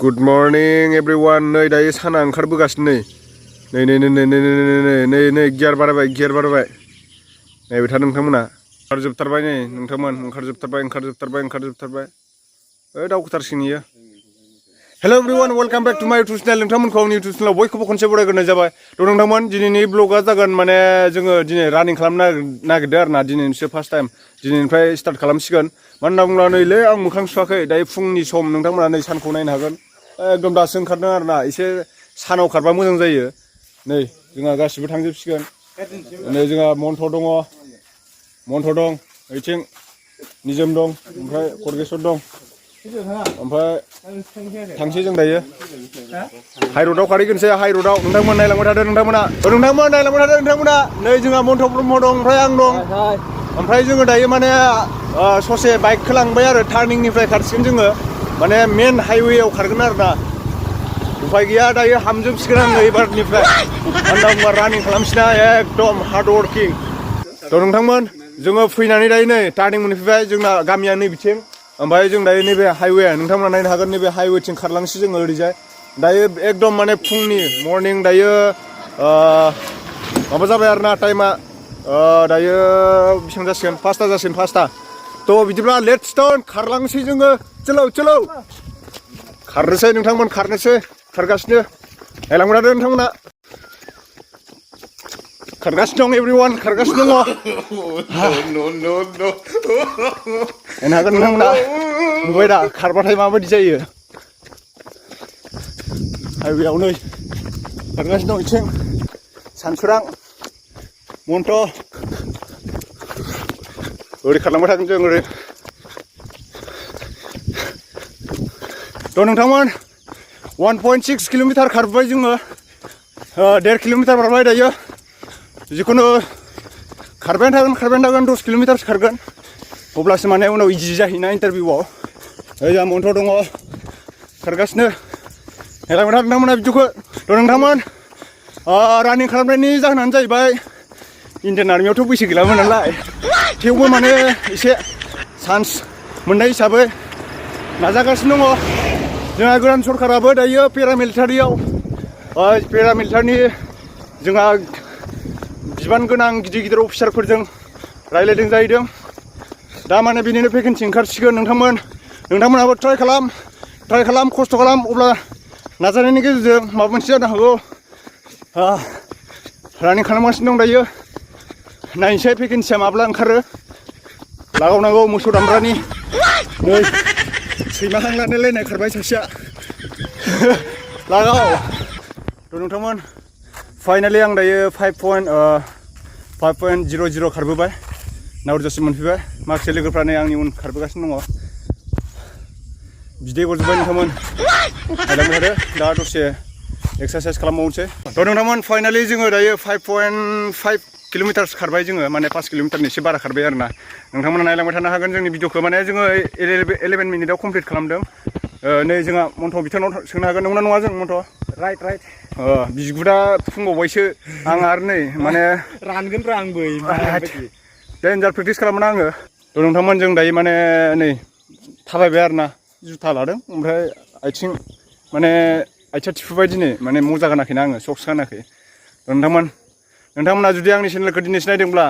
Good morning everyone. नै दायो साना ओंखारबोगासिनो नै गियार बारायबाय नायबाय था नोंथांमोना ओंखारजोबथारबाय नै नोंथांमोन ओंखारजोबथारबाय ओइ दावखोथारसिगोन इयो Hello everyone, welcome back to my YouTube channel. नोंथांमोनखौ आंनि YouTube channel बयखौबो खनसे बरायग्रोनाय जाबाय नोंथांमोन दिनैनि ब्लगआ जागोन माने जोङो दिनै रानिं खालामनो नागिरदों आरोना दिनैनिसो फार्स्ट टाइम दिनैनिफ्राय स्टार्ट खालामसिगोन मानो होनना बुङोब्ला नैलै आं मोखां सुवाखै दायो फुंनि सम नोंथांमोना नै सानखौ नायनो हागोन एकदम दासो ओंखारदों आरोना एसे सानाव खारबा मोजां जायो नै जोंहा गासिबो थांजोबसिगोन नै जोंहा मन्थ' दं ओइथिं निजोम दं ओमफ्राय खरगेस्वर दं ओमफ्राय थांसै जों दायो हाइरडआव खारहैगोनसै हाइरडआव नोंथांमोन नायलांबाय थादो नोंथांमोना नै जोंहा मन्थ' ब्रह्म दं ओमफ्राय आं दं ओमफ्राय जोङो दायो माने ससे बाइकखौ लांबाय आरो टार्निंनिफ्राय खारसिगोन जोङो माने मेन हाइवेआव खारगोन आरोना उफाय गैया दायो हामजोबसिगोन आङो एबारनिफ्राय मानो होनना बुङोबा रानिं खालामसिना एकदम हार्ड वर्किं थ' नोंथांमोन जोङो फैनानै दायो नै टार्निं मोनफैबाय जोंना गामिया नै बिथिं ओमफ्राय जों दायो नैबे हाइवे नोंथांमोना नायनो हागोन नैबे हाइवेथिं खारलांसै जोङो ओरैजाय दायो एकदम माने फुंनि मर्निं दायो माबा जाबाय आरोना टाइमा दायो बेसेबां जासिगोन 5टा जासिगोन 5टा थ' बिदिब्ला लेट्स स्टार्ट खारलांसै जोङो चलो खारनोसै नोंथांमोन खारगासिनो नायलांबाय थादो नोंथांमोना खारगासिनो दं एभ्रिवान खारगासिनो दङ नायनो हागोन नोंथांमोना नुबाय दा खारबाथाय माबायदि जायो हाइवेआव नै खारगासिनो दं इथिं सानसोरां मन्थ' ओरै खारलांबाय थागोन जों ओरै थ' नोंथांमोन 1.6 किल'मिटार खारबाय जोङो 1.5 किल'मिटार बारबाय दायो जिखुनु खारबायानो थागोन 10 किल'मिटारसो खारगोन अब्लासो माने उनाव इजि जाहैना इन्टारभिउआव जोंहा मन्थ' दङ खारगासिनो नायलांबाय था नोंथांमोना भिडिअखौ थ' नोंथांमोन रानिं खालामनायनि जाहोनानो जाहैबाय इन्डियान आर्मियावथ' बैसो गैलामोन नालाय थेवबो माने एसे चान्स मोननाय हिसाबै नाजागासिनो दङ जोंहा गोदान सरकाराबो दायो पेरामिलिटारिनि जोंहा बिबान गोनां गिदिर अफिसारफोरजों रायज्लायदों जाहैदों दा माने बिनिनो भेकेन्सि ओंखारसिगोन नोंथांमोनाबो ट्राइ खालाम खस्थ' खालाम अब्ला नाजानायनि गेजेरजों माबा मोनसे जानो हागौ रानिं खालामगासिनो दं दायो नायनोसै भेकेन्सिया माब्ला ओंखारो लागावनांगौ मोसौ दामब्रानि नै सैमा हां लालायनाय खारबाय सासेया लागाव थ' नोंथांमोन फाइनालि आं दायो 5.00 खारबोबाय नावरजासिम मोनफैबाय माखासे लोगोफ्रा नै आंनि उन खारबोगासिनो दङ बिदै गजोब्बाय नोंथांमोन नायलांबाय थादो दा दसे एक्सारसाइस खालामबावनोसै थ' नोंथांमोन फाइनालि जोङो दायो 5.5 किल'मिटारसो खारबाय जोङो माने 5 किल'मिटारनि एसे बारा खारबाय आरोना नोंथांमोना नायलांबाय थानो हागोन जोंनि भिडिअखौ माने जोङो 11 मिनिटआव कमप्लिट खालामदों नै जोंहा मन्थ' बिथांनाव सोंनो हागोन नंगौना नङा जों मन्थ' राइट बिगुरा फुंबावबायसो आं आरो नै माने रानगोन आंबो डेन्जार प्रेक्टिस खालामोना आङो थ' नोंथांमोन जों दायो माने नै थाबायबाय आरोना जुथा लादों ओमफ्राय आथिं माने आथिया थिफुबाय दिनै माने मजा गानाखैना आङो सक्स गानाखै नोंथांमोना जुदि आंनि चेनेलखौ दिनैसो नायदोंब्ला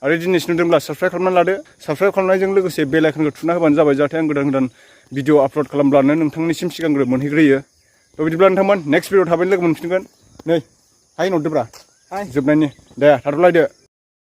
आरो दिनैसो नुदोंब्ला साबस्क्राइब खालामनानै लादो साबस्क्राइब खालामनायजों लोगोसे बेल आइकनखौ थुना होबानो जाबाय जाहाथे आं गोदान भिडिअ आपल'ड खालामब्लानो नोंथांनिसिम सिगांग्रो मोनहैग्रोयो थ' बिदिब्ला नोंथांमोन नेक्स्ट भिडिअ थाबैनो लोगो मोनफिनगोन नै हाय नरदोब्रा जोबनायनि दे थाथ'लायदो